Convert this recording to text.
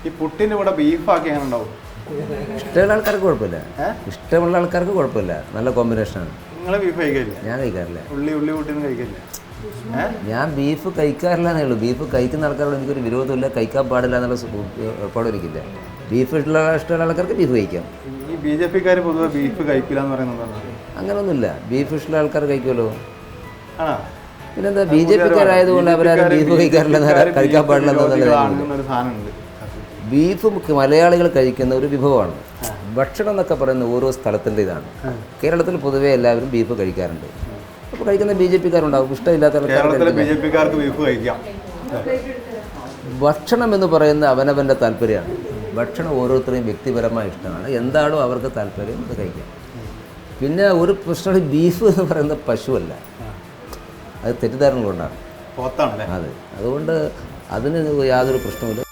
ഈ പുട്ടിൻ്റെ കൂടെ ബീഫാക്കി എങ്ങനെ ഉണ്ടാവും? ഇഷ്ടമുള്ള ആൾക്കാർക്ക് കുഴപ്പമില്ല, ഇഷ്ടമുള്ള ആൾക്കാർക്ക് കുഴപ്പമില്ല, നല്ല കോമ്പിനേഷനാണ്. നിങ്ങൾ ബീഫ് കഴിക്കില്ല? ഞാൻ കഴിക്കാറില്ല. ഉള്ളി കൂട്ടിയൊന്നും കഴിക്കില്ല? ഞാൻ ബീഫ് കഴിക്കാറില്ല എന്നേ ഉള്ളൂ. ബീഫ് കഴിക്കുന്ന ആൾക്കാരോട് എനിക്കൊരു വിരോധമില്ല, കഴിക്കാൻ പാടില്ല എന്നുള്ള ഉറപ്പാടും എനിക്കില്ല. ബീഫ് ഇഷ്ടമുള്ള ആൾക്കാർക്ക് ബീഫ് കഴിക്കാം. ഈ BJP-ക്കാർ പൊതുവെ ബീഫ് കഴിക്കില്ല എന്ന് പറയുന്നത് അങ്ങനെയൊന്നുമില്ല, ബീഫ് ഇഷ്ടമുള്ള ആൾക്കാർ കഴിക്കുമല്ലോ. ആണോ? പിന്നെന്താ BJP-ക്കാരായതുകൊണ്ട് അവരാരും ബീഫ് കഴിക്കാറില്ല, കഴിക്കാൻ പാടില്ല സാധനമുണ്ട്. ബീഫ് മലയാളികൾ കഴിക്കുന്ന ഒരു വിഭവമാണ്. ഭക്ഷണം എന്നൊക്കെ പറയുന്ന ഓരോ സ്ഥലത്തിൻ്റെ ഇതാണ്. കേരളത്തിൽ പൊതുവേ എല്ലാവരും ബീഫ് കഴിക്കാറുണ്ട്. അപ്പോൾ കഴിക്കുന്ന BJP-ക്കാരുണ്ടാവും, ഇഷ്ടമില്ലാത്ത BJP-ക്കാർക്ക് ബീഫ് കഴിക്കാം. ഭക്ഷണം എന്ന് പറയുന്ന അവനവൻ്റെ താല്പര്യമാണ്. ഭക്ഷണം ഓരോരുത്തരെയും വ്യക്തിപരമായ ഇഷ്ടമാണ്. എന്താണോ അവർക്ക് താല്പര്യം അത് കഴിക്കാം. പിന്നെ ഒരു പ്രശ്നം, ബീഫ് എന്ന് പറയുന്ന പശുവല്ല, അത് തെറ്റിദ്ധാരണ കൊണ്ടാണ്. അതെ, അതുകൊണ്ട് അതിന് യാതൊരു പ്രശ്നമില്ല.